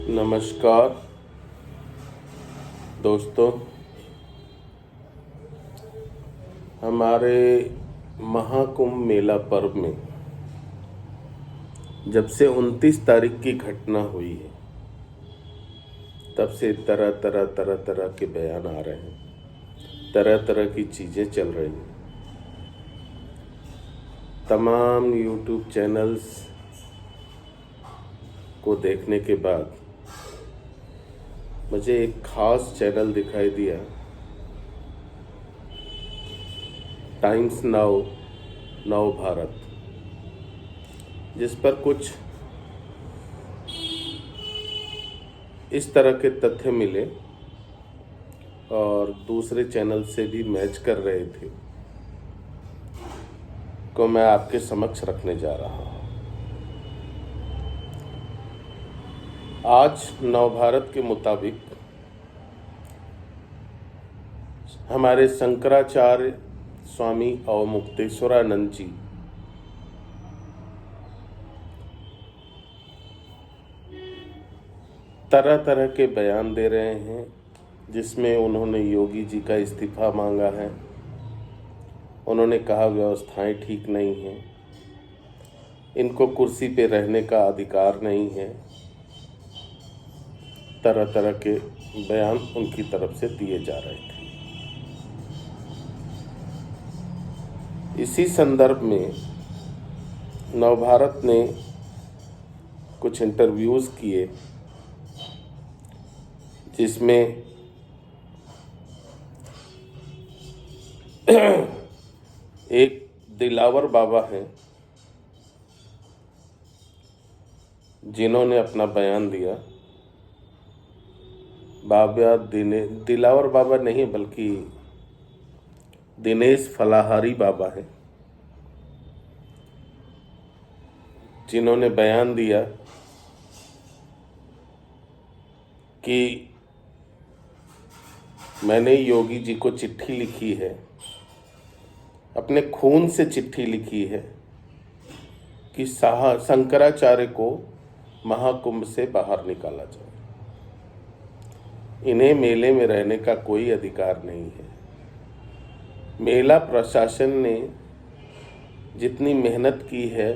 नमस्कार दोस्तों, हमारे महाकुंभ मेला पर्व में जब से 29 तारीख की घटना हुई है तब से तरह के बयान आ रहे हैं, तरह तरह की चीज़ें चल रही हैं। तमाम यूट्यूब चैनल्स को देखने के बाद मुझे एक खास चैनल दिखाई दिया, टाइम्स नाउ भारत, जिस पर कुछ इस तरह के तथ्य मिले और दूसरे चैनल से भी मैच कर रहे थे को मैं आपके समक्ष रखने जा रहा हूँ। आज नवभारत के मुताबिक हमारे शंकराचार्य स्वामी अवमुक्तेश्वरानंद जी तरह तरह के बयान दे रहे हैं, जिसमें उन्होंने योगी जी का इस्तीफा मांगा है। उन्होंने कहा व्यवस्थाएं ठीक नहीं हैं, इनको कुर्सी पे रहने का अधिकार नहीं है। तरह तरह के बयान उनकी तरफ से दिए जा रहे थे। इसी संदर्भ में नवभारत ने कुछ इंटरव्यूज़ किए, जिसमें एक दिलावर बाबा हैं जिन्होंने अपना बयान दिया। दिलावर बाबा नहीं बल्कि दिनेश फलाहारी बाबा हैं, जिन्होंने बयान दिया कि मैंने योगी जी को चिट्ठी लिखी है, अपने खून से चिट्ठी लिखी है कि शंकराचार्य को महाकुंभ से बाहर निकाला जाए। इन्हें मेले में रहने का कोई अधिकार नहीं है। मेला प्रशासन ने जितनी मेहनत की है,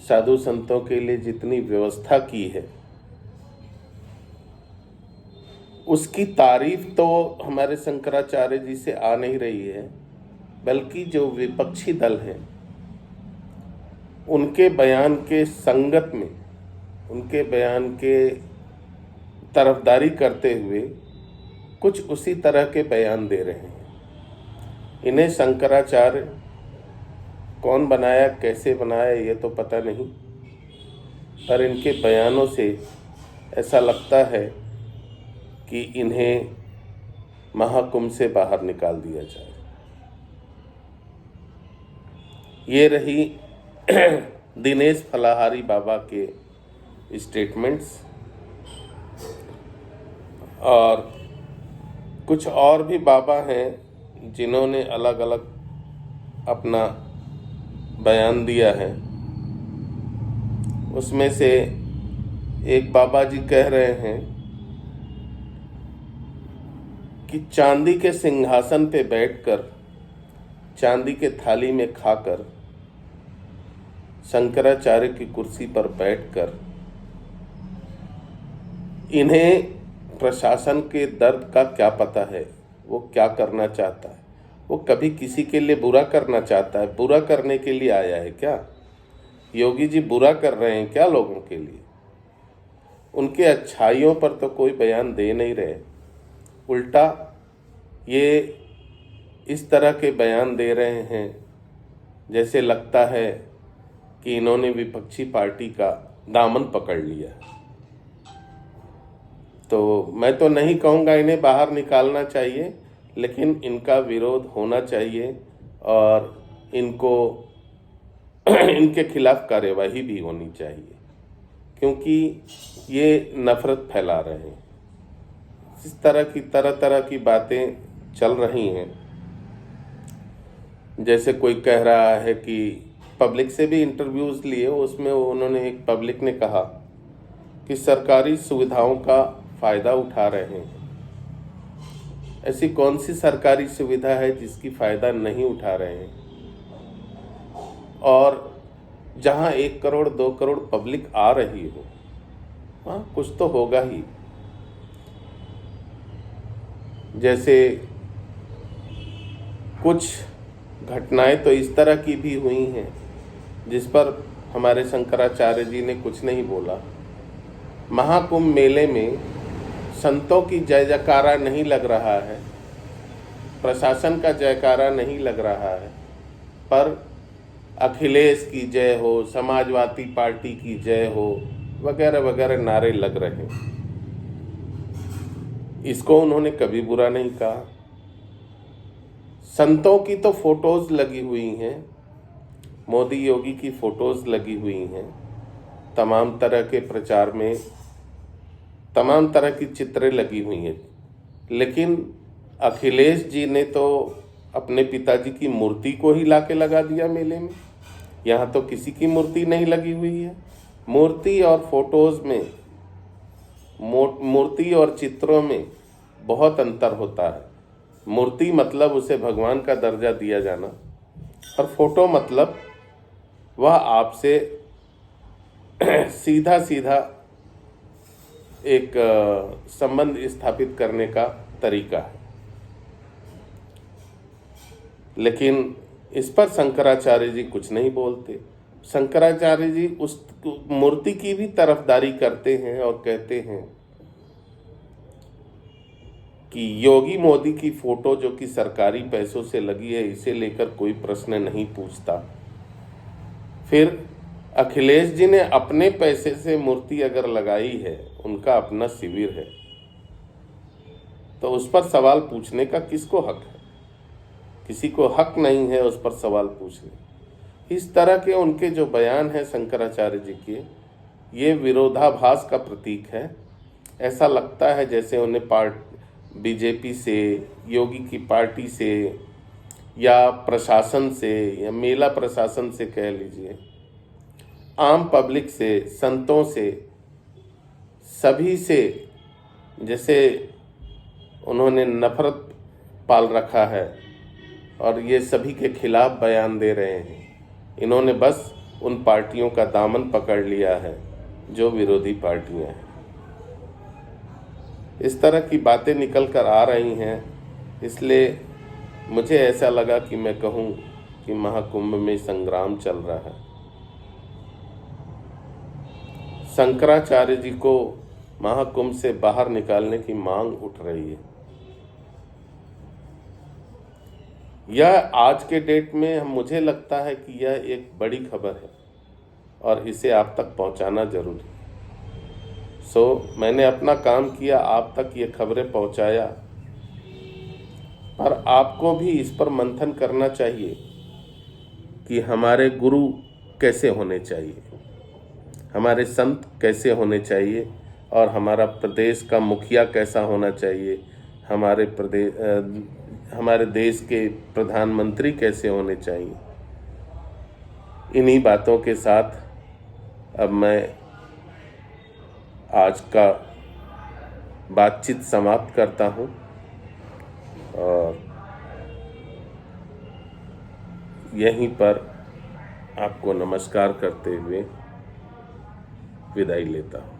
साधु संतों के लिए जितनी व्यवस्था की है, उसकी तारीफ तो हमारे शंकराचार्य जी से आ नहीं रही है, बल्कि जो विपक्षी दल हैं उनके बयान के संगत में, उनके बयान के तरफदारी करते हुए कुछ उसी तरह के बयान दे रहे हैं। इन्हें शंकराचार्य कौन बनाया, कैसे बनाया, ये तो पता नहीं, पर इनके बयानों से ऐसा लगता है कि इन्हें महाकुंभ से बाहर निकाल दिया जाए। ये रही दिनेश फलाहारी बाबा के स्टेटमेंट्स। और कुछ और भी बाबा हैं जिन्होंने अलग अलग अपना बयान दिया है। उसमें से एक बाबा जी कह रहे हैं कि चांदी के सिंहासन पे बैठकर, चांदी के थाली में खाकर, शंकराचार्य की कुर्सी पर बैठकर इन्हें प्रशासन के दर्द का क्या पता है, वो क्या करना चाहता है। वो कभी किसी के लिए बुरा करना चाहता है? बुरा करने के लिए आया है क्या? योगी जी बुरा कर रहे हैं क्या लोगों के लिए? उनके अच्छाइयों पर तो कोई बयान दे नहीं रहे, उल्टा ये इस तरह के बयान दे रहे हैं जैसे लगता है कि इन्होंने विपक्षी पार्टी का दामन पकड़ लिया। तो मैं तो नहीं कहूँगा इन्हें बाहर निकालना चाहिए, लेकिन इनका विरोध होना चाहिए और इनको इनके खिलाफ कार्यवाही भी होनी चाहिए, क्योंकि ये नफरत फैला रहे हैं। इस तरह तरह की बातें चल रही हैं। जैसे कोई कह रहा है कि पब्लिक से भी इंटरव्यूज़ लिए, उसमें उन्होंने, एक पब्लिक ने कहा कि सरकारी सुविधाओं का फायदा उठा रहे हैं। ऐसी कौन सी सरकारी सुविधा है जिसकी फायदा नहीं उठा रहे हैं? और जहां 1 करोड़ 2 करोड़ पब्लिक आ रही हो, वहां कुछ तो होगा ही। जैसे कुछ घटनाएं तो इस तरह की भी हुई हैं जिस पर हमारे शंकराचार्य जी ने कुछ नहीं बोला। महाकुंभ मेले में संतों की जय जयकारा नहीं लग रहा है, प्रशासन का जयकारा नहीं लग रहा है, पर अखिलेश की जय हो, समाजवादी पार्टी की जय हो, वगैरह वगैरह नारे लग रहे हैं। इसको उन्होंने कभी बुरा नहीं कहा। संतों की तो फोटोज लगी हुई हैं, मोदी योगी की फोटोज लगी हुई हैं, तमाम तरह के प्रचार में तमाम तरह की चित्रें लगी हुई हैं, लेकिन अखिलेश जी ने तो अपने पिताजी की मूर्ति को ही लाके लगा दिया मेले में। यहाँ तो किसी की मूर्ति नहीं लगी हुई है। मूर्ति और फोटोज में, मूर्ति और चित्रों में बहुत अंतर होता है। मूर्ति मतलब उसे भगवान का दर्जा दिया जाना, और फोटो मतलब वह आपसे सीधा सीधा एक संबंध स्थापित करने का तरीका है। लेकिन इस पर शंकराचार्य जी कुछ नहीं बोलते। शंकराचार्य जी उस मूर्ति की भी तरफदारी करते हैं और कहते हैं कि योगी मोदी की फोटो जो कि सरकारी पैसों से लगी है, इसे लेकर कोई प्रश्न नहीं पूछता। फिर अखिलेश जी ने अपने पैसे से मूर्ति अगर लगाई है, उनका अपना शिविर है, तो उस पर सवाल पूछने का किसको हक है? किसी को हक नहीं है उस पर सवाल पूछने। इस तरह के उनके जो बयान हैं शंकराचार्य जी के, ये विरोधाभास का प्रतीक है। ऐसा लगता है जैसे उन्हें बीजेपी से, योगी की पार्टी से, या प्रशासन से, या मेला प्रशासन से कह लीजिए, आम पब्लिक से, संतों से, सभी से जैसे उन्होंने नफरत पाल रखा है और ये सभी के खिलाफ बयान दे रहे हैं। इन्होंने बस उन पार्टियों का दामन पकड़ लिया है जो विरोधी पार्टियां हैं। इस तरह की बातें निकल कर आ रही हैं, इसलिए मुझे ऐसा लगा कि मैं कहूँ कि महाकुंभ में संग्राम चल रहा है। शंकराचार्य जी को महाकुंभ से बाहर निकालने की मांग उठ रही है। यह आज के डेट में मुझे लगता है कि यह एक बड़ी खबर है और इसे आप तक पहुंचाना जरूरी है। मैंने अपना काम किया, आप तक ये खबरें पहुंचाया, पर आपको भी इस पर मंथन करना चाहिए कि हमारे गुरु कैसे होने चाहिए, हमारे संत कैसे होने चाहिए, और हमारा प्रदेश का मुखिया कैसा होना चाहिए, हमारे देश के प्रधानमंत्री कैसे होने चाहिए। इन्हीं बातों के साथ अब मैं आज का बातचीत समाप्त करता हूँ और यहीं पर आपको नमस्कार करते हुए विदाई लेता हूँ।